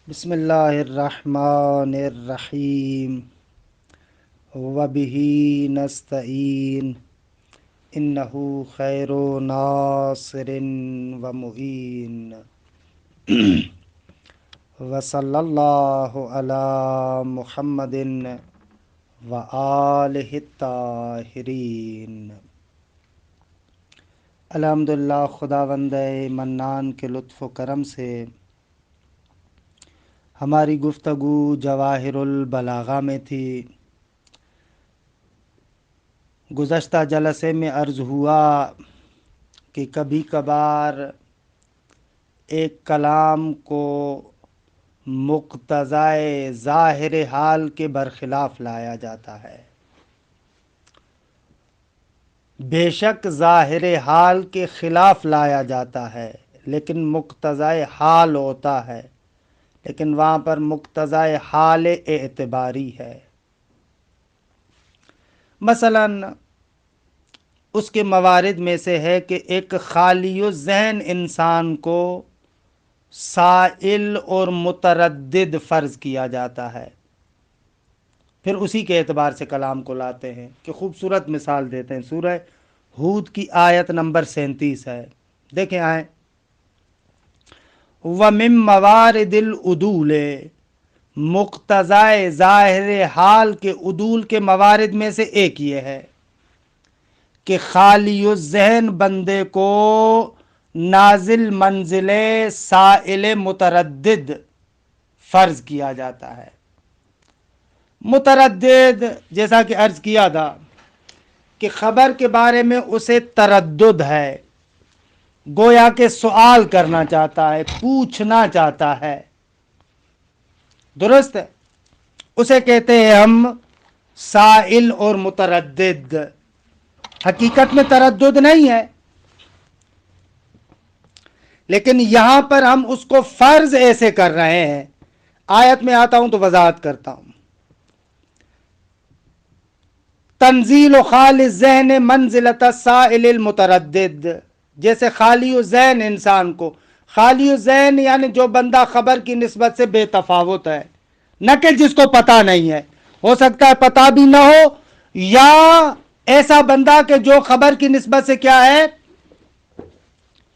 بسم اللہ الرحمن الرحیم وبہ نستعین انہ خیر ناصر و معین وصلی اللہ علی محمد و آلہ الطاہرین۔ الحمدللہ، خداوند منان کے لطف و کرم سے ہماری گفتگو جواہر البلاغہ میں تھی۔ گزشتہ جلسے میں عرض ہوا کہ کبھی کبھار ایک کلام کو مقتضائے ظاہر حال کے برخلاف لایا جاتا ہے۔ بے شک ظاہر حال کے خلاف لایا جاتا ہے، لیکن مقتضائے حال ہوتا ہے، لیکن وہاں پر مقتضائے حال اعتباری ہے۔ مثلا اس کے موارد میں سے ہے کہ ایک خالی الذہن انسان کو سائل اور متردد فرض کیا جاتا ہے، پھر اسی کے اعتبار سے کلام کو لاتے ہیں کہ خوبصورت مثال دیتے ہیں۔ سورہ ہود کی آیت نمبر 37 ہے، دیکھیں آئیں۔ وَمِن مَوَارِدِ الْعُدُولِ، مقتضائے ظاہر حال کے عدول کے موارد میں سے ایک یہ ہے کہ خالی الذہن بندے کو نازل منزل سائل متردد فرض کیا جاتا ہے۔ متردد جیسا کہ عرض کیا تھا کہ خبر کے بارے میں اسے تردد ہے، گویا کہ سوال کرنا چاہتا ہے، پوچھنا چاہتا ہے، درست ہے؟ اسے کہتے ہیں ہم سائل اور متردد۔ حقیقت میں تردد نہیں ہے، لیکن یہاں پر ہم اس کو فرض ایسے کر رہے ہیں۔ آیت میں آتا ہوں تو وضاحت کرتا ہوں۔ تنزیل خال الذہن منزلۃ السائل المتردد، جیسے خالی الذہن انسان کو، خالی الذہن یعنی جو بندہ خبر کی نسبت سے بے تفاوت ہے، نہ کہ جس کو پتہ نہیں ہے، ہو سکتا ہے پتہ بھی نہ ہو، یا ایسا بندہ کہ جو خبر کی نسبت سے کیا ہے،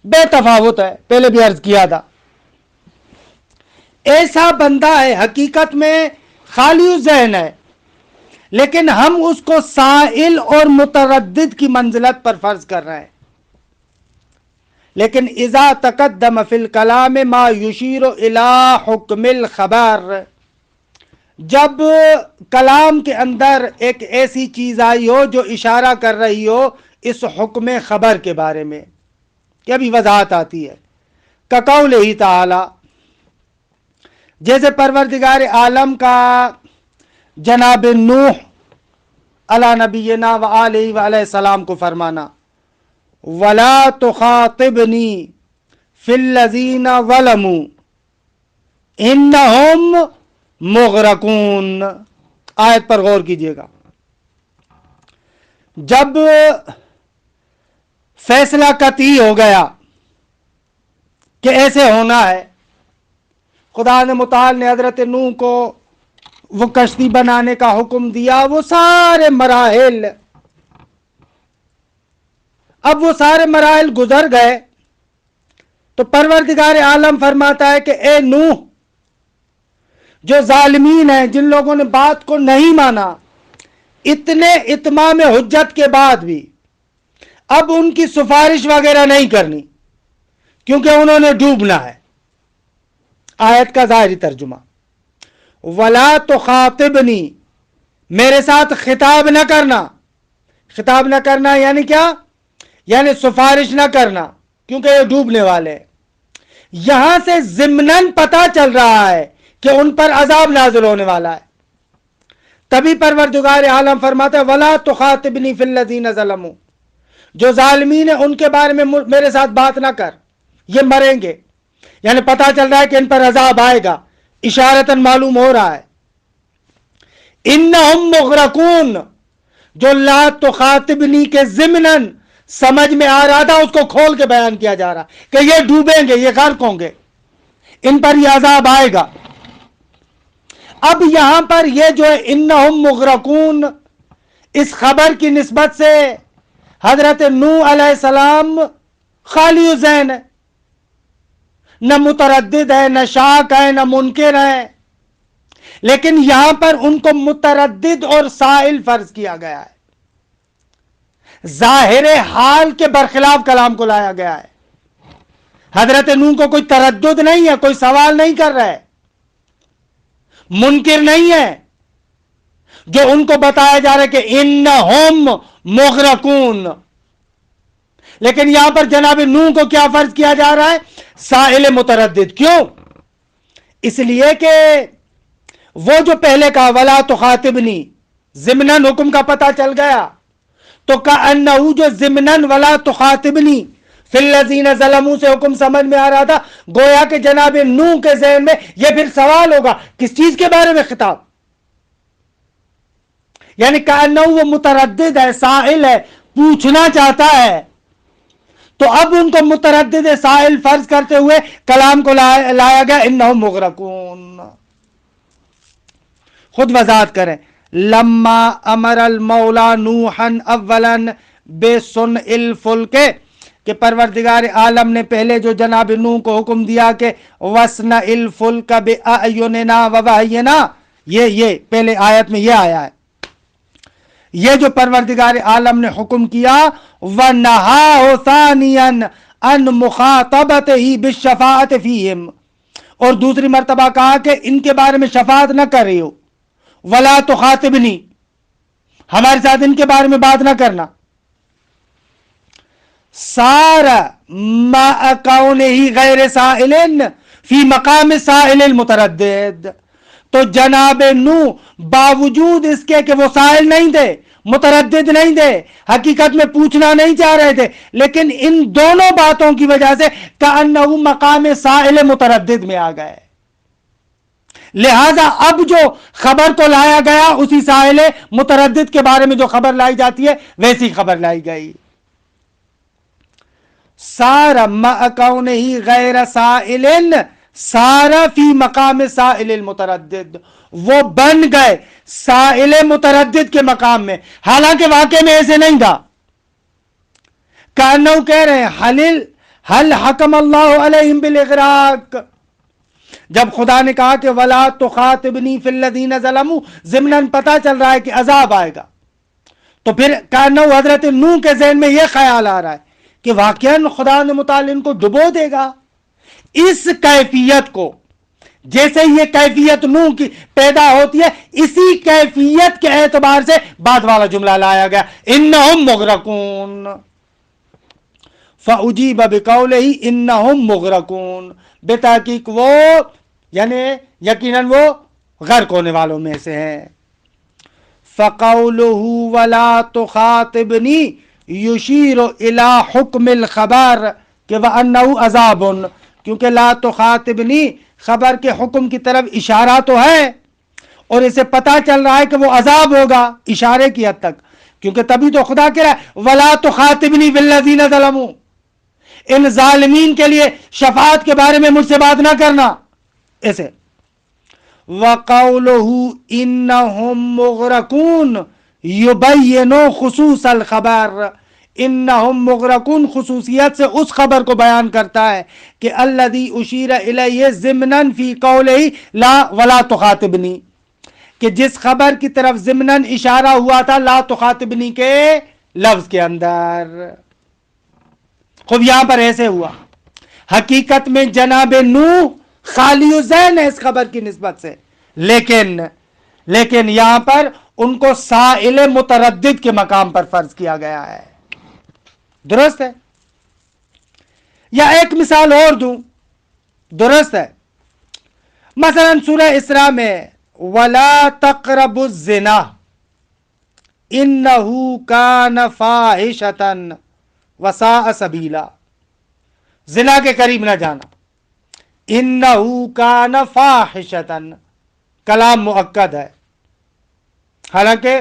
بے تفاوت ہے، پہلے بھی عرض کیا تھا۔ ایسا بندہ ہے، حقیقت میں خالی الذہن ہے، لیکن ہم اس کو سائل اور متردد کی منزلت پر فرض کر رہے ہیں۔ لیکن اذا تقدم فی الکلام ما یشیر الی حکم الخبر، جب کلام کے اندر ایک ایسی چیز آئی ہو جو اشارہ کر رہی ہو اس حکم خبر کے بارے میں، کہ ابھی وضاحت آتی ہے، کقولہ تعالی، جیسے پروردگار عالم کا جناب نوح علی نبینا و آلہ وعلیہ السلام کو فرمانا، وَلَا تُخَاطِبْنِي فِي الَّذِينَ ظَلَمُوا إِنَّهُمْ مُغْرَقُونَ۔ آیت پر غور کیجئے گا۔ جب فیصلہ قطعی ہو گیا کہ ایسے ہونا ہے، خدا نے متعال نے حضرت نوح کو وہ کشتی بنانے کا حکم دیا، وہ سارے مراحل، اب وہ سارے مراحل گزر گئے تو پروردگار عالم فرماتا ہے کہ اے نوح، جو ظالمین ہیں، جن لوگوں نے بات کو نہیں مانا، اتنے اتمام حجت کے بعد بھی اب ان کی سفارش وغیرہ نہیں کرنی، کیونکہ انہوں نے ڈوبنا ہے۔ آیت کا ظاہری ترجمہ، وَلَا تُخَاطِبْنِي، میرے ساتھ خطاب نہ کرنا۔ خطاب نہ کرنا یعنی کیا؟ یعنی سفارش نہ کرنا، کیونکہ یہ ڈوبنے والے ہیں۔ یہاں سے ضمناً پتہ چل رہا ہے کہ ان پر عذاب نازل ہونے والا ہے۔ تبھی پروردگار عالم فرماتا ہے وَلَا تُخَاطِبْنِي فِي الَّذِينَ ظَلَمُوا، جو ظالمین ہیں ان کے بارے میں میرے ساتھ بات نہ کر، یہ مریں گے، یعنی پتہ چل رہا ہے کہ ان پر عذاب آئے گا، اشارتاً معلوم ہو رہا ہے۔ انہم مغرقون، جو لا تخاطبنی کے ضمناً سمجھ میں آ رہا تھا، اس کو کھول کے بیان کیا جا رہا کہ یہ ڈوبیں گے، یہ غرق ہوں گے، ان پر یہ عذاب آئے گا۔ اب یہاں پر یہ جو ہے انہم مغرقون، اس خبر کی نسبت سے حضرت نوح علیہ السلام خالی ذہن ہے، نہ متردد ہے، نہ شاک ہے، نہ منکر ہے، لیکن یہاں پر ان کو متردد اور سائل فرض کیا گیا ہے، ظاہر حال کے برخلاف کلام کو لایا گیا ہے۔ حضرت نوح کو کوئی تردد نہیں ہے، کوئی سوال نہیں کر رہا ہے، منکر نہیں ہے، جو ان کو بتایا جا رہا ہے کہ انہم مغرقون، لیکن یہاں پر جناب نوح کو کیا فرض کیا جا رہا ہے؟ سائل متردد۔ کیوں؟ اس لیے کہ وہ جو پہلے کہا ولا تخاطبنی، ضمناً حکم کا پتہ چل گیا، تو کأنہو جو ضمناً ولا تخاطبنی فی الذین ظلموا سے حکم سمجھ میں آ رہا تھا، گویا کہ جناب نوح کے ذہن میں یہ پھر سوال ہوگا، کس چیز کے بارے میں خطاب؟ یعنی کأنہو وہ متردد ہے، سائل ہے، پوچھنا چاہتا ہے، تو اب ان کو متردد سائل فرض کرتے ہوئے کلام کو لایا گیا انہم مغرقون۔ خود وضاحت کریں، لما امر المولا نوحا اولا بصنع الفلک، کہ پروردگار عالم نے پہلے جو جناب نوح کو حکم دیا کہ وَاصْنَعِ الْفُلْكَ بِأَعْيُنِنَا وَوَحْيِنَا، یہ پہلے آیت میں یہ آیا ہے، یہ جو پروردگار عالم نے حکم کیا، وَنَهَاهُ ثَانِيًا عَنْ مُخَاطَبَتِهِ بِالشَّفَاعَةِ فِيهِمْ، اور دوسری مرتبہ کہا کہ ان کے بارے میں شفاعت نہ کر رہی ہو، وَلَا تُخَاطِبْنِي، ہمارے ساتھ ان کے بارے میں بات نہ کرنا، سارا ما کونہ غیر سائل فی مقام سائل المتردد، تو جناب نوح باوجود اس کے کہ وہ سائل نہیں تھے، متردد نہیں تھے، حقیقت میں پوچھنا نہیں چاہ رہے تھے، لیکن ان دونوں باتوں کی وجہ سے کأنہ مقام سائل متردد میں آ گئے، لہذا اب جو خبر کو لایا گیا اسی سائل متردد کے بارے میں جو خبر لائی جاتی ہے ویسی خبر لائی گئی۔ سارا ما کونہ غیر سائل سارا فی مقام سائل المتردد، وہ بن گئے سائل متردد کے مقام میں، حالانکہ واقع میں ایسے نہیں تھا۔ کانو کہہ رہے ہیں حل حکم اللہ علیہم بالاغراق، جب خدا نے کہا کہ ولا تخاطبنی فی الذین ظلموا، ضمناً پتہ چل رہا ہے کہ عذاب آئے گا، تو پھر کانو حضرت نوح کے ذہن میں یہ خیال آ رہا ہے کہ واقعاً خدا نے متعال ان کو ڈبو دے گا۔ اس کیفیت کو، جیسے یہ کیفیت نوح کی پیدا ہوتی ہے، اسی کیفیت کے اعتبار سے بعد والا جملہ لایا گیا انہم مغرقون، فاجیب بقولہ انہم مغرقون، بے تحقیق وہ، یعنی یقیناً وہ غرق ہونے والوں میں سے ہیں۔ فقولہ ولا تخاطبنی یشیر الی حکم الخبر کہ وَأَنَّهُ عذاب، کیونکہ لا تخاطبنی خبر کے حکم کی طرف اشارہ تو ہے، اور اسے پتا چل رہا ہے کہ وہ عذاب ہوگا اشارے کی حد تک، کیونکہ تبھی تو خدا کہہ رہا ہے وَلَا تُخَاطِبْنِي فِي الَّذِينَ ظَلَمُوا، ان ظالمین کے لیے شفاعت کے بارے میں مجھ سے بات نہ کرنا، ایسے۔ وَقَوْلُهُ إِنَّهُمْ مُغْرَقُونَ يُبَيِّنُ خصوص الخبر، انہم مغرقون خصوصیت سے اس خبر کو بیان کرتا ہے کہ الذی اشیر الیہ ضمناً فی قولہ لا ولا تخاطبنی، کہ جس خبر کی طرف ضمناً اشارہ ہوا تھا لا تخاطبنی کے لفظ کے اندر۔ خوب یہاں پر ایسے ہوا، حقیقت میں جناب نوح خالی ذہن ہے اس خبر کی نسبت سے، لیکن یہاں پر ان کو سائل متردد کے مقام پر فرض کیا گیا ہے، درست ہے؟ یا ایک مثال اور دوں، درست ہے؟ مثلا سورہ اسراء میں وَلَا تَقْرَبُوا الزِّنَا إِنَّهُ كَانَ فَاحِشَةً وَسَاءَ سَبِيلًا، زنا کے قریب نہ جانا، إِنَّهُ كَانَ فَاحِشَةً، کلام مؤکد ہے، حالانکہ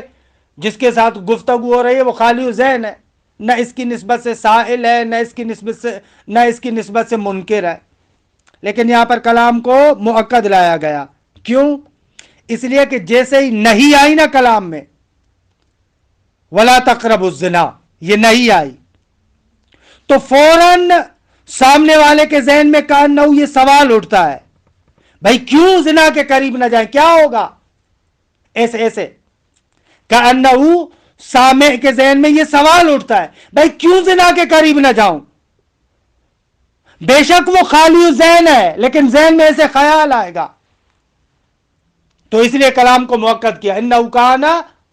جس کے ساتھ گفتگو ہو رہی ہے وہ خالی ذہن ہے، نہ اس کی نسبت سے سائل ہے، نہ اس کی نسبت سے منکر ہے، لیکن یہاں پر کلام کو مؤکد لایا گیا۔ کیوں؟ اس لیے کہ جیسے ہی نہیں آئی نا کلام میں ولا تقربوا الزنا، یہ نہیں آئی، تو فوراً سامنے والے کے ذہن میں کانہو یہ سوال اٹھتا ہے، بھائی کیوں زنا کے قریب نہ جائیں، کیا ہوگا؟ ایسے کانہو سامع کے ذہن میں یہ سوال اٹھتا ہے، بھائی کیوں زنا کے قریب نہ جاؤں؟ بے شک وہ خالی ذہن ہے، لیکن ذہن میں ایسے خیال آئے گا، تو اس لیے کلام کو موقت کیا، انہ کان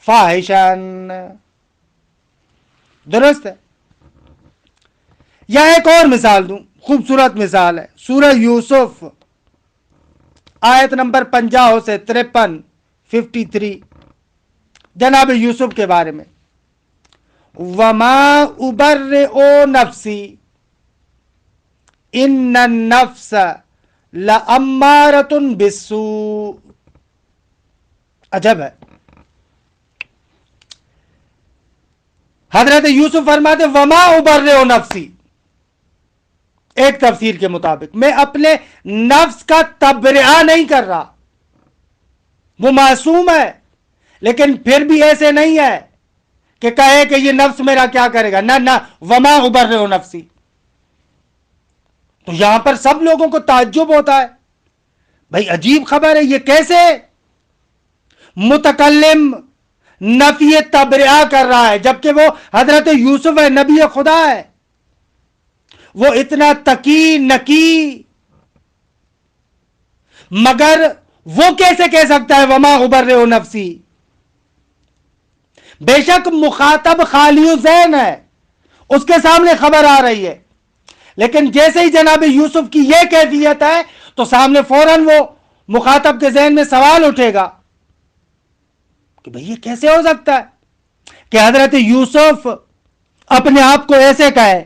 فاحشا، درست ہے۔ یا ایک اور مثال دوں، خوبصورت مثال ہے، سورہ یوسف آیت نمبر 50 سے 53، 53، جناب یوسف کے بارے میں، وما ابرئ نفسی ان النفس لامارۃ بالسوء، عجب ہے، حضرت یوسف فرماتے وما ابرئ نفسی، ایک تفسیر کے مطابق میں اپنے نفس کا تبرئہ نہیں کر رہا، وہ معصوم ہے لیکن پھر بھی ایسے نہیں ہے کہ کہے کہ یہ نفس میرا کیا کرے گا، نہ وما ابرئ نفسی۔ تو یہاں پر سب لوگوں کو تعجب ہوتا ہے، بھائی عجیب خبر ہے، یہ کیسے متکلم نفی تبرئہ کر رہا ہے جبکہ وہ حضرت یوسف ہے، نبی خدا ہے، وہ اتنا تقی نقی، مگر وہ کیسے کہہ سکتا ہے وما ابرئ نفسی؟ بے شک مخاطب خالی ذہن ہے، اس کے سامنے خبر آ رہی ہے، لیکن جیسے ہی جناب یوسف کی یہ کیفیت ہے تو سامنے فوراً وہ مخاطب کے ذہن میں سوال اٹھے گا کہ بھئی یہ کیسے ہو سکتا ہے کہ حضرت یوسف اپنے آپ کو ایسے کہے؟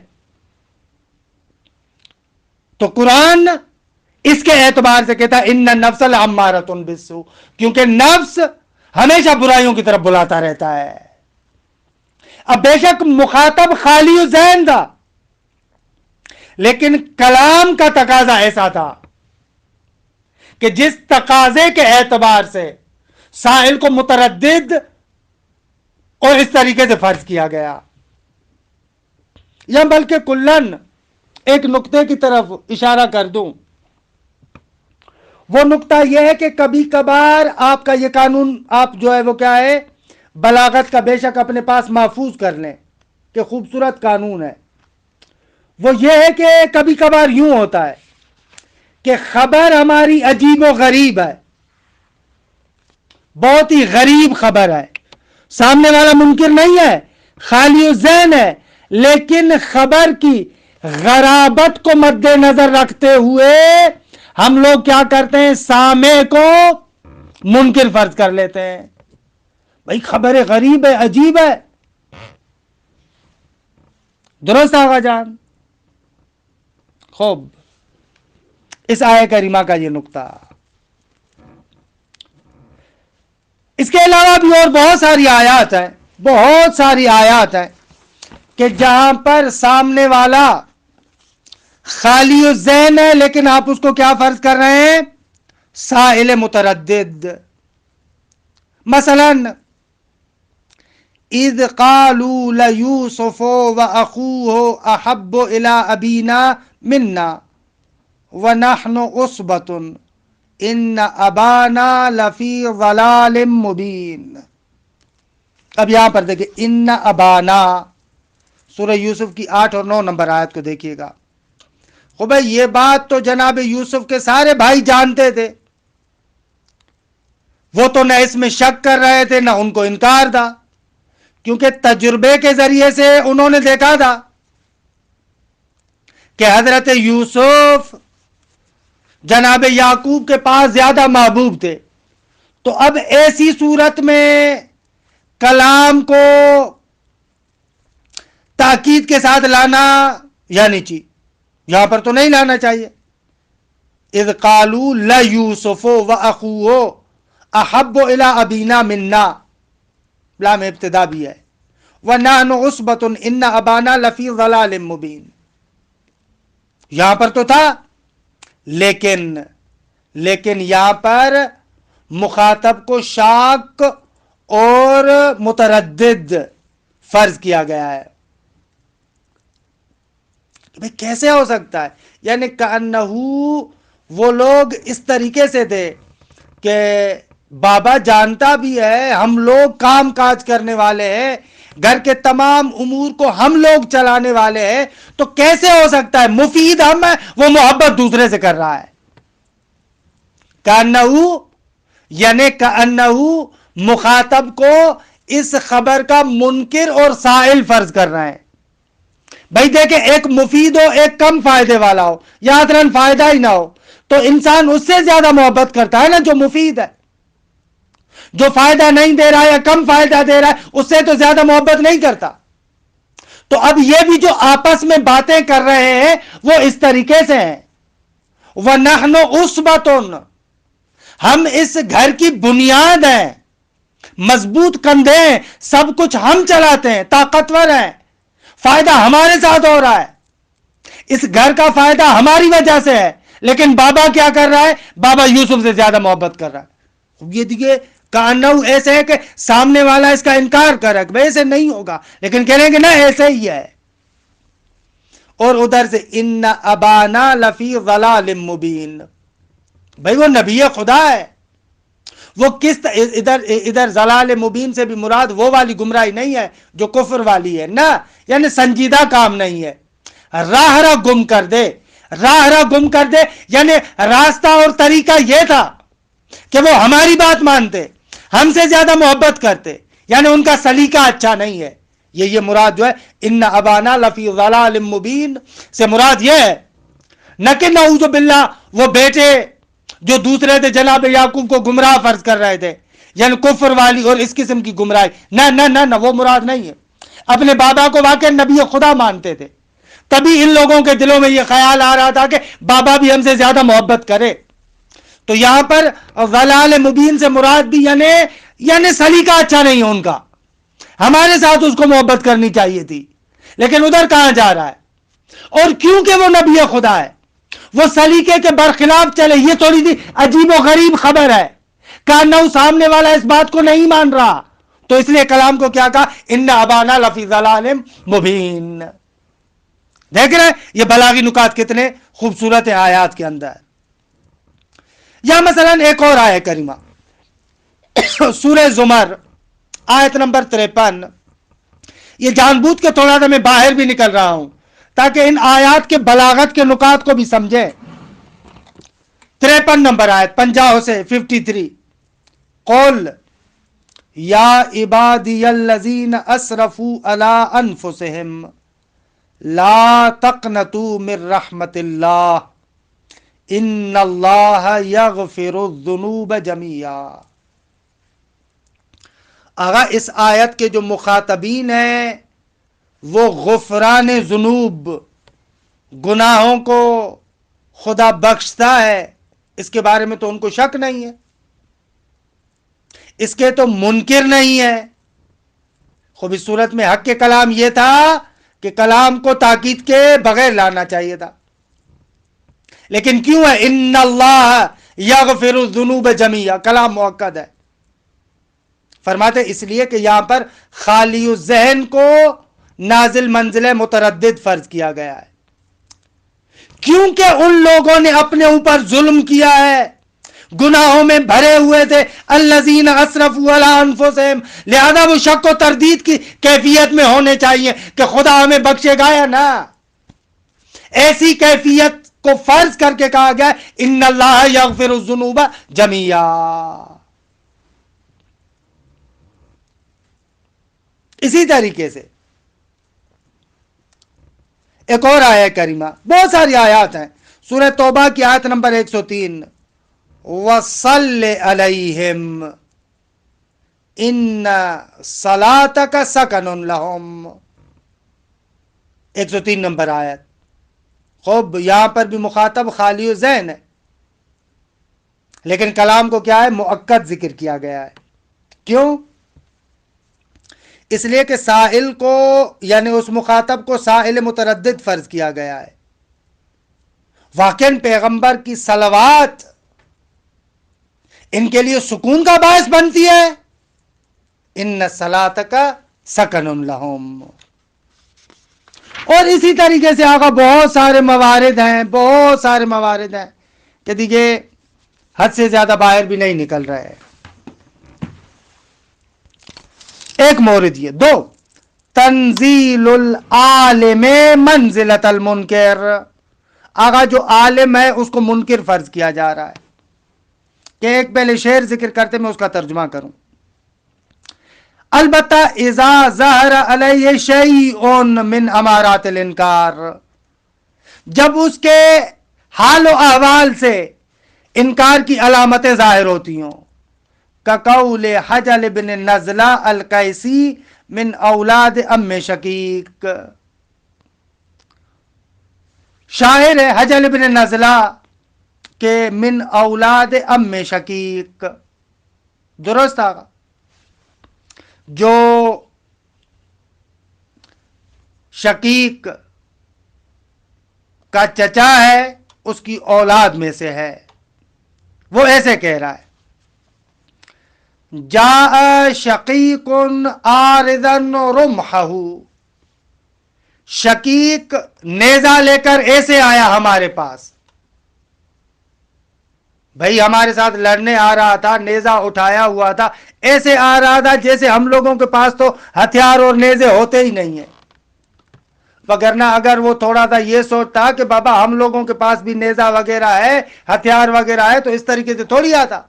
تو قرآن اس کے اعتبار سے کہتا ہے ان النفس لامارۃ بالسوء، کیونکہ نفس ہمیشہ برائیوں کی طرف بلاتا رہتا ہے۔ اب بے شک مخاطب خالی ذہن تھا، لیکن کلام کا تقاضا ایسا تھا کہ جس تقاضے کے اعتبار سے سائل کو متردد اور اس طریقے سے فرض کیا گیا، یا بلکہ کلن ایک نقطے کی طرف اشارہ کر دوں، وہ نقطہ یہ ہے کہ کبھی کبھار آپ کا یہ قانون آپ جو ہے وہ کیا ہے، بلاغت کا بے شک اپنے پاس محفوظ کر لیں کہ خوبصورت قانون ہے، وہ یہ ہے کہ کبھی کبھار یوں ہوتا ہے کہ خبر ہماری عجیب و غریب ہے، بہت ہی غریب خبر ہے، سامنے والا منکر نہیں ہے، خالی ذہن ہے، لیکن خبر کی غرابت کو مد نظر رکھتے ہوئے ہم لوگ کیا کرتے ہیں، سامع کو منکر فرض کر لیتے ہیں، بھائی خبر غریب ہے، عجیب ہے، درست آقا جان؟ خوب، اس آیہ کریمہ کا یہ نقطہ۔ اس کے علاوہ بھی اور بہت ساری آیات ہیں، بہت ساری آیات ہیں کہ جہاں پر سامنے والا خالی الذہن ہے لیکن آپ اس کو کیا فرض کر رہے ہیں، سائل متردد۔ مثلا اذ قالوا لیوسف واخوہ احب الی ابینا منا ونحن عصبۃ ان ابانا لفی ضلال مبین۔ اب یہاں پر دیکھیں، ان ابانا، سورہ یوسف کی 8 اور 9 نمبر آیت کو دیکھیے گا۔ خو بھائی یہ بات تو جناب یوسف کے سارے بھائی جانتے تھے، وہ تو نہ اس میں شک کر رہے تھے نہ ان کو انکار تھا، کیونکہ تجربے کے ذریعے سے انہوں نے دیکھا تھا کہ حضرت یوسف جناب یعقوب کے پاس زیادہ محبوب تھے، تو اب ایسی صورت میں کلام کو تاکید کے ساتھ لانا یعنی چی یہاں پر تو نہیں لانا چاہیے۔ اذ قالوا لیوسف واخوہ احب الی ابینا منا، لام ابتدا بھی ہے، ونحن عصبۃ ان ابانا لفی ضلال مبین، یہاں پر تو تھا، لیکن یہاں پر مخاطب کو شاک اور متردد فرض کیا گیا ہے. بھئی کیسے ہو سکتا ہے؟ یعنی کأنہو وہ لوگ اس طریقے سے تھے کہ بابا جانتا بھی ہے ہم لوگ کام کاج کرنے والے ہیں، گھر کے تمام امور کو ہم لوگ چلانے والے ہیں، تو کیسے ہو سکتا ہے مفید ہم ہے وہ محبت دوسرے سے کر رہا ہے. کأنہو یعنی کأنہو مخاطب کو اس خبر کا منکر اور سائل فرض کر رہے ہیں. بھائی دیکھیں ایک مفید ہو ایک کم فائدے والا ہو یا عطراً فائدہ ہی نہ ہو تو انسان اس سے زیادہ محبت کرتا ہے نا جو مفید ہے. جو فائدہ نہیں دے رہا ہے یا کم فائدہ دے رہا ہے اس سے تو زیادہ محبت نہیں کرتا. تو اب یہ بھی جو آپس میں باتیں کر رہے ہیں وہ اس طریقے سے ہیں. وَنَحْنُ عُصْبَةٌ ہم اس گھر کی بنیاد ہیں، مضبوط کندھے ہیں، سب کچھ ہم چلاتے ہیں، طاقتور ہیں، فائدہ ہمارے ساتھ ہو رہا ہے، اس گھر کا فائدہ ہماری وجہ سے ہے. لیکن بابا کیا کر رہا ہے؟ بابا یوسف سے زیادہ محبت کر رہا ہے. یہ دیکھیے کانو ایسے ہے کہ سامنے والا اس کا انکار کر رہا ہے کہ ایسے نہیں ہوگا، لیکن کہہ رہے ہیں کہ نہ ایسے ہی ہے. اور ادھر سے ان ابانا لفی ضلال مبین، بھائی وہ نبی خدا ہے. وہ کس ادھر ضلال مبین سے بھی مراد وہ والی گمراہی نہیں ہے جو کفر والی ہے، نہ یعنی سنجیدہ کام نہیں ہے. راہ گم کر دے، راہ گم کر دے یعنی راستہ اور طریقہ یہ تھا کہ وہ ہماری بات مانتے، ہم سے زیادہ محبت کرتے، یعنی ان کا سلیقہ اچھا نہیں ہے. یہ مراد جو ہے ان ابانا لفی ضلال مبین سے مراد یہ ہے، نہ کہ نعوذ باللہ وہ بیٹے جو دوسرے تھے جناب یعقوب کو گمراہ فرض کر رہے تھے، یعنی کفر والی اور اس قسم کی گمراہی، نہ نہ نہ نہ وہ مراد نہیں ہے. اپنے بابا کو واقعی نبی خدا مانتے تھے، تبھی ان لوگوں کے دلوں میں یہ خیال آ رہا تھا کہ بابا بھی ہم سے زیادہ محبت کرے. تو یہاں پر ضلال مبین سے مراد بھی یعنی سلیقہ اچھا نہیں ہے ان کا، ہمارے ساتھ اس کو محبت کرنی چاہیے تھی، لیکن ادھر کہاں جا رہا ہے. اور کیونکہ وہ نبی خدا ہے وہ سلیقے کے برخلاف چلے، یہ تھوڑی سی عجیب و غریب خبر ہے. کانو سامنے والا اس بات کو نہیں مان رہا، تو اس لیے کلام کو کیا کہا؟ ان ابانا لفی ضلال مبین. دیکھ رہے ہیں یہ بلاغی نکات کتنے خوبصورت ہیں آیات کے اندر. یا مثلا ایک اور آیت کریمہ سورہ زمر آیت نمبر 53. یہ جان بوجھ کے تھوڑا سا میں باہر بھی نکل رہا ہوں تاکہ ان آیات کے بلاغت کے نکات کو بھی سمجھیں. 53 نمبر آیت 50 سے 53. قول یا عبادی الذین اسرفوا علی انفسہم لا تقنطوا من رحمت اللہ ان اللہ یغفر الذنوب جميعا. آغا اس آیت کے جو مخاطبین ہیں وہ غفران ذنوب، گناہوں کو خدا بخشتا ہے، اس کے بارے میں تو ان کو شک نہیں ہے، اس کے تو منکر نہیں ہے. خوب اس صورت میں حق کے کلام یہ تھا کہ کلام کو تاکید کے بغیر لانا چاہیے تھا، لیکن کیوں ہے ان اللہ یغفر الذنوب جميعا، کلام مؤکد ہے. فرماتے اس لیے کہ یہاں پر خالی الذہن کو نازل منزل متردد فرض کیا گیا ہے، کیونکہ ان لوگوں نے اپنے اوپر ظلم کیا ہے، گناہوں میں بھرے ہوئے تھے. الذین اسرفوا علی انفسہم، لہذا وہ شک و تردید کی کیفیت میں ہونے چاہیے کہ خدا ہمیں بخشے گا یا نہ. ایسی کیفیت کو فرض کر کے کہا گیا ان اللہ یغفر الذنوب جميعا. اسی طریقے سے ایک اور آیت کریمہ، بہت ساری آیات ہیں، سورہ توبہ کی آیت نمبر 103. وَصَلِّ عَلَيْهِمْ إِنَّ صَلَاتَكَ سَكَنٌ لَهُمْ، 103 نمبر آیت. خوب یہاں پر بھی مخاطب خالی ذہن ہے، لیکن کلام کو کیا ہے؟ مؤکد ذکر کیا گیا ہے. کیوں؟ اس لیے کہ سائل کو یعنی اس مخاطب کو سائل متردد فرض کیا گیا ہے. واقعاً پیغمبر کی صلوات ان کے لیے سکون کا باعث بنتی ہے. ان صلاتک سکن لہم. اور اسی طریقے سے آقا بہت سارے موارد ہیں کہ دیکھیے حد سے زیادہ باہر بھی نہیں نکل رہے. ایک مورد یہ. 2 تنزیل العالم منزلۃ المنکر. آقا جو عالم ہے اس کو منکر فرض کیا جا رہا ہے. کہ ایک پہلے شعر ذکر کرتے میں اس کا ترجمہ کروں. البتہ اذا ظہر علیہ شیء من امارات الانکار، جب اس کے حال و احوال سے انکار کی علامتیں ظاہر ہوتی ہوں. کقول حجل بن نزلہ القیسی من اولاد ام شقیق. شاعر ہے حجل بن نزلہ کہ من اولاد ام شقیق. درست آگا. جو شقیق کا چچا ہے اس کی اولاد میں سے ہے. وہ ایسے کہہ رہا ہے جاء شقیق آرزا رمحہ. شقیق نیزہ لے کر ایسے آیا ہمارے پاس. بھائی ہمارے ساتھ لڑنے آ رہا تھا, نیزہ اٹھایا ہوا تھا, ایسے آ رہا تھا جیسے ہم لوگوں کے پاس تو ہتھیار اور نیزے ہوتے ہی نہیں ہیں. وگرنہ اگر وہ تھوڑا سا یہ سوچتا کہ بابا ہم لوگوں کے پاس بھی نیزہ وغیرہ ہے, ہتھیار وغیرہ ہے, تو اس طریقے سے تھوڑی آتا.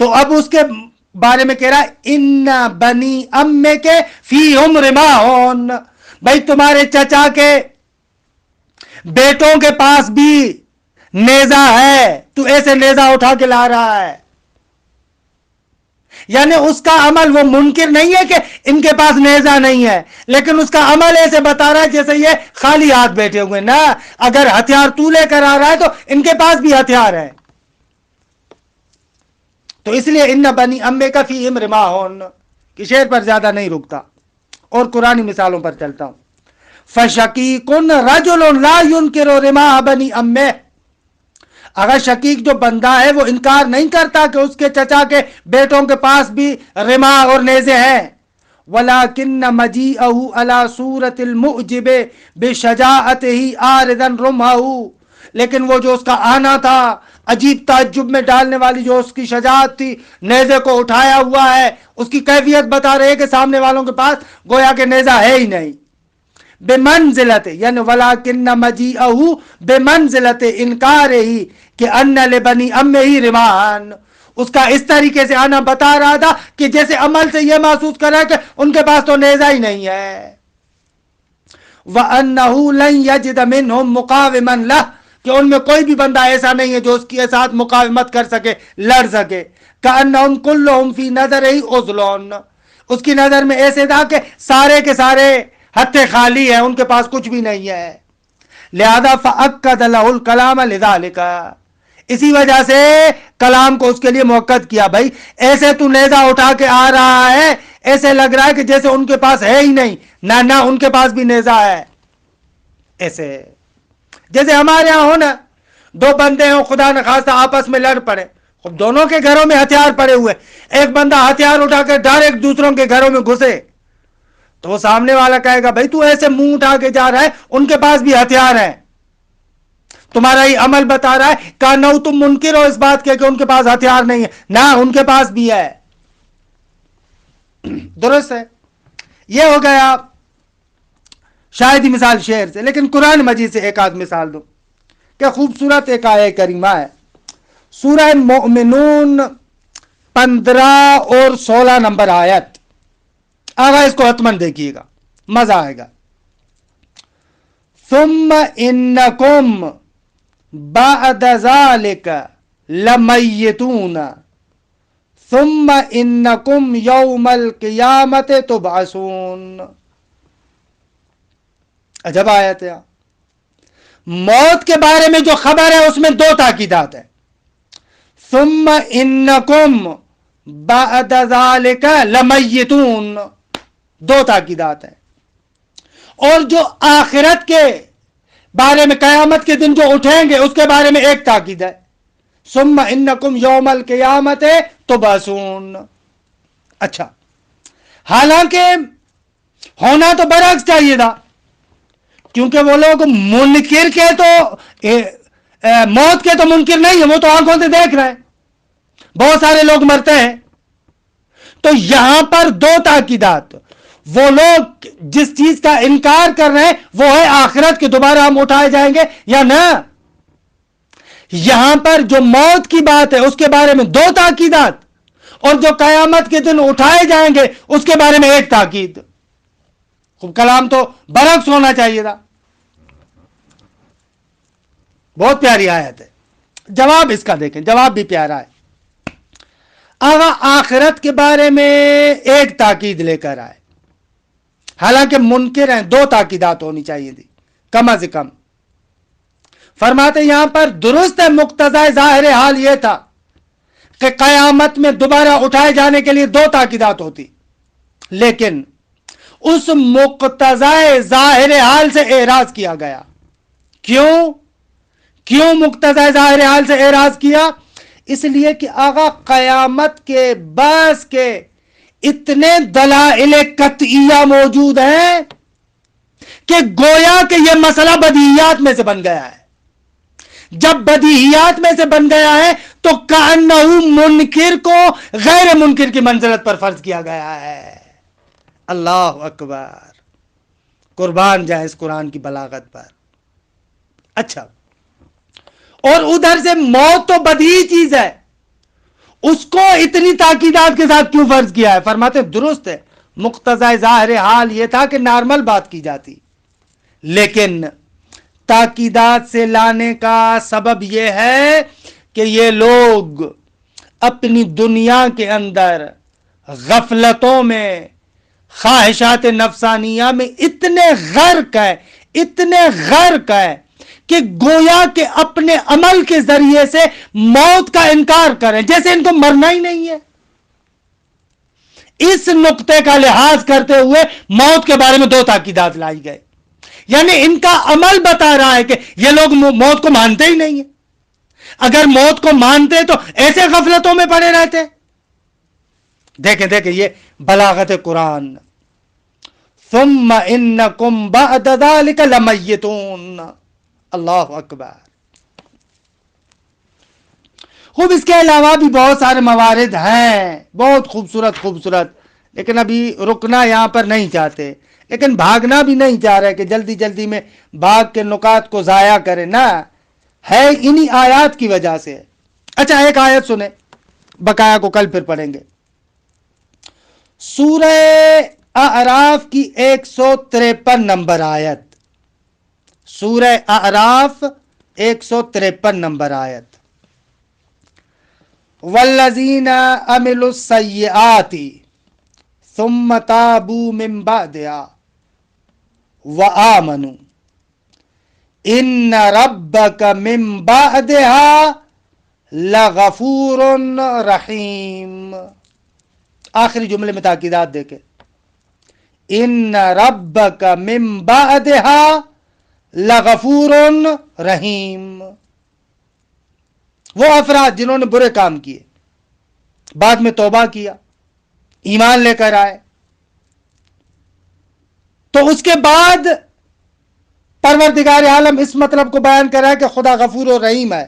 تو اب اس کے بارے میں کہہ رہا ہے ان بنی امے کے فیہم رماحون. بھائی تمہارے چچا کے بیٹوں کے پاس بھی نیزہ ہے, تو ایسے نیزہ اٹھا کے لا رہا ہے. یعنی اس کا عمل وہ منکر نہیں ہے کہ ان کے پاس نیزہ نہیں ہے, لیکن اس کا عمل ایسے بتا رہا ہے جیسے یہ خالی ہاتھ بیٹھے ہوئے. نہ, اگر ہتھیار تو لے کر آ رہا ہے تو ان کے پاس بھی ہتھیار ہے. تو اس لیے ان بنی امے کا فیہم رماحون کہ شعر پر زیادہ نہیں رکتا اور قرآنی مثالوں پر چلتا ہوں. فشقیق رجل لا ينکر رماح بنی امہ. اگر شقیق جو بندہ ہے وہ انکار نہیں کرتا کہ اس کے چچا کے بیٹوں کے پاس بھی رماح اور نیزے ہیں. ولیکن مجیئہ علی صورت المعجب بشجاعتہ عارضا رمحہ. لیکن وہ جو اس کا آنا تھا عجیب تعجب میں ڈالنے والی جو اس کی شجاعت تھی, نیزے کو اٹھایا ہوا ہے, اس کی کیفیت بتا رہے کہ سامنے والوں کے پاس گویا کہ نیزہ ہے ہی نہیں. بمنزلت یعنی ولیکن مجیئہ بمنزلت انکار ہی کہ ان لبنی امہ ہی رماحان. اس کا اس طریقے سے آنا بتا رہا تھا کہ جیسے عمل سے یہ محسوس کر رہا ہے کہ ان کے پاس تو نیزہ ہی نہیں ہے. وَأَنَّهُ لَن يَجِدَ مِنْهُمْ مُقَاوِمًا لَهُ کہ ان میں کوئی بھی بندہ ایسا نہیں ہے جو اس کے ساتھ مقاومت کر سکے, لڑ سکے. كَأَنَّهُمْ كُلُّهُمْ فِي نَظَرِهِ عُزْلٌ. اس کی نظر میں ایسے تھا کہ سارے کے سارے ہتھے خالی ہیں, ان کے پاس کچھ بھی نہیں ہے. لہذا فَأَكَّدَ لَهُ الْكَلَامَ لِذَلِكَ. اسی وجہ سے کلام کو اس کے لیے موقت کیا. بھائی ایسے تو نیزہ اٹھا کے آ رہا ہے, ایسے لگ رہا ہے کہ جیسے ان کے پاس ہے ہی نہیں. نہ ان کے پاس بھی نیزہ ہے. ایسے جیسے ہمارے یہاں ہو نا, دو بندے ہوں خدا نخواستہ آپس میں لڑ پڑے, خب دونوں کے گھروں میں ہتھیار پڑے ہوئے, ایک بندہ ہتھیار اٹھا کے ڈائریکٹ دوسروں کے گھروں میں گھسے, تو وہ سامنے والا کہے گا بھائی تو ایسے منہ اٹھا کے جا رہا ہے, ان کے پاس بھی ہتھیار ہیں, تمہارا یہ عمل بتا رہا ہے. کہ نہ تم منکر ہو اس بات کے کہ ان کے پاس ہتھیار نہیں ہے, نہ ان کے پاس بھی ہے. درست ہے. یہ ہو گیا شاید ہی مثال شعر سے, لیکن قرآن مجید سے ایک آدھ مثال دو. کیا خوبصورت ایک آیہ کریمہ ہے, سورہ مومنون 15 اور 16 نمبر آیت. آگا اس کو حتمن دیکھیے گا, مزہ آئے گا. ثم انکم بعد ذالک لمیتون ثم انکم یوم القیامت تبعثون. عجب آیت ہے. موت کے بارے میں جو خبر ہے اس میں دو تاکیدات ہیں. ثم انکم بعد ذالک لمیتون, دو تاکیدات ہیں. اور جو آخرت کے بارے میں قیامت کے دن جو اٹھیں گے اس کے بارے میں ایک تاکید ہے، ثم انکم یوم القیامت تبعثون۔ اچھا، حالانکہ ہونا تو برعکس چاہیے تھا، کیونکہ وہ لوگ منکر کے تو موت کے تو منکر نہیں ہیں، وہ تو آنکھوں سے دیکھ رہے ہیں، بہت سارے لوگ مرتے ہیں۔ تو یہاں پر دو تاکیدات، وہ لوگ جس چیز کا انکار کر رہے ہیں وہ ہے آخرت کے دوبارہ ہم اٹھائے جائیں گے یا نہ۔ یہاں پر جو موت کی بات ہے اس کے بارے میں دو تاکیدات، اور جو قیامت کے دن اٹھائے جائیں گے اس کے بارے میں ایک تاکید۔ خوب، کلام تو برعکس ہونا چاہیے تھا۔ بہت پیاری آیت ہے۔ جواب اس کا دیکھیں، جواب بھی پیارا ہے۔ آغا آخرت کے بارے میں ایک تاکید لے کر آئے، حالانکہ منکر ہیں، دو تاکیدات ہونی چاہیے تھی کم از کم۔ فرماتے یہاں پر درست ہے، مقتضی ظاہر حال یہ تھا کہ قیامت میں دوبارہ اٹھائے جانے کے لیے دو تاکیدات ہوتی، لیکن اس مقتضی ظاہر حال سے اعراض کیا گیا۔ کیوں مقتضی ظاہر حال سے اعراض کیا؟ اس لیے کہ آغا قیامت کے بعض کے اتنے دلائل قطعیہ موجود ہیں کہ گویا کہ یہ مسئلہ بدیہیات میں سے بن گیا ہے۔ جب بدیہیات میں سے بن گیا ہے تو کأنہ منکر کو غیر منکر کی منزلت پر فرض کیا گیا ہے۔ اللہ اکبر، قربان جائے اس قرآن کی بلاغت پر۔ اچھا، اور ادھر سے موت تو بدیہی چیز ہے، اس کو اتنی تاکیدات کے ساتھ کیوں فرض کیا ہے؟ فرماتے درست ہے، مقتضی ظاہر حال یہ تھا کہ نارمل بات کی جاتی، لیکن تاکیدات سے لانے کا سبب یہ ہے کہ یہ لوگ اپنی دنیا کے اندر غفلتوں میں، خواہشات نفسانیہ میں اتنے غرق ہے کہ گویا کہ اپنے عمل کے ذریعے سے موت کا انکار کریں، جیسے ان کو مرنا ہی نہیں ہے۔ اس نقطے کا لحاظ کرتے ہوئے موت کے بارے میں دو تاکیدات لائی گئے، یعنی ان کا عمل بتا رہا ہے کہ یہ لوگ موت کو مانتے ہی نہیں ہیں۔ اگر موت کو مانتے تو ایسے غفلتوں میں پڑے رہتے۔ دیکھیں یہ بلاغت قرآن، ثم انکم بعد ذلک لمیتون۔ اللہ اکبر۔ خوب، اس کے علاوہ بھی بہت سارے موارد ہیں، بہت خوبصورت، لیکن ابھی رکنا یہاں پر نہیں چاہتے، لیکن بھاگنا بھی نہیں چاہ رہے کہ جلدی میں بھاگ کے نکات کو ضائع کریں، نہ ہے انہی آیات کی وجہ سے۔ اچھا، ایک آیت سنیں، بقایا کو کل پھر پڑھیں گے۔ سورہ اعراف کی 153 نمبر آیت، سورہ اعراف 153 نمبر آیت۔ والذین عملوا السیئات ثم تابوا من بعدها وآمنوا ان ربک من بعدها لغفور رحیم۔ آخری جملے میں تاکیدات دیکھیں، ان ربک من بعدها لغفور رحیم۔ وہ افراد جنہوں نے برے کام کیے، بعد میں توبہ کیا، ایمان لے کر آئے، تو اس کے بعد پروردگار عالم اس مطلب کو بیان کر رہا ہے کہ خدا غفور و رحیم ہے۔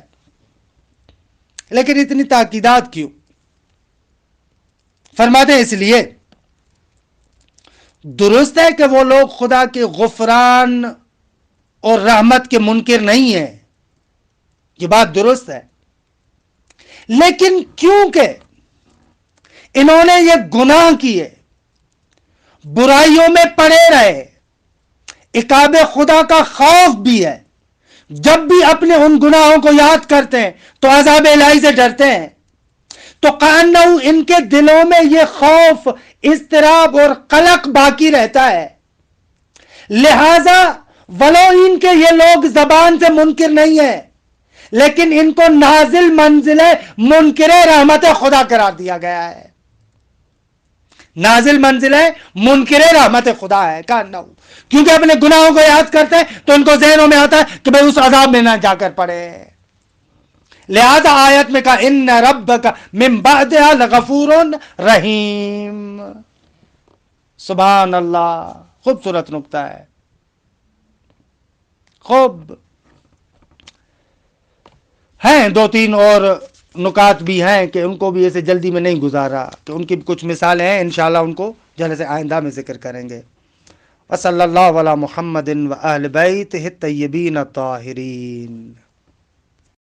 لیکن اتنی تاکیدات کیوں؟ فرماتے ہیں اس لیے درست ہے کہ وہ لوگ خدا کے غفران اور رحمت کے منکر نہیں ہیں، یہ بات درست ہے، لیکن کیونکہ انہوں نے یہ گناہ کیے، برائیوں میں پڑے رہے، عقاب خدا کا خوف بھی ہے، جب بھی اپنے ان گناہوں کو یاد کرتے ہیں تو عذاب الہی سے ڈرتے ہیں، تو کأنہ ان کے دلوں میں یہ خوف، اضطراب اور قلق باقی رہتا ہے۔ لہذا ولو ان کے یہ لوگ زبان سے منکر نہیں ہیں، لیکن ان کو نازل منزل منکر رحمت خدا قرار دیا گیا ہے۔ نازل منزل ہے منکر رحمت خدا ہے کانو، کیونکہ اپنے گناہوں کو یاد کرتے ہیں تو ان کو ذہنوں میں آتا ہے کہ بھئی اس عذاب میں نہ جا کر پڑے، لہذا آیت میں کہا ان ربک من بعدها لغفور رحیم۔ سبحان اللہ، خوبصورت نکتہ ہے، خوب ہیں دو تین اور نکات بھی ہیں کہ ان کو بھی ایسے جلدی میں نہیں گزارا، کہ ان کی کچھ مثالیں ہیں، انشاءاللہ ان کو جلسے آئندہ میں ذکر کریں گے۔ وصلی اللہ علی محمد و اہل بیتہ الطیبین الطاہرین۔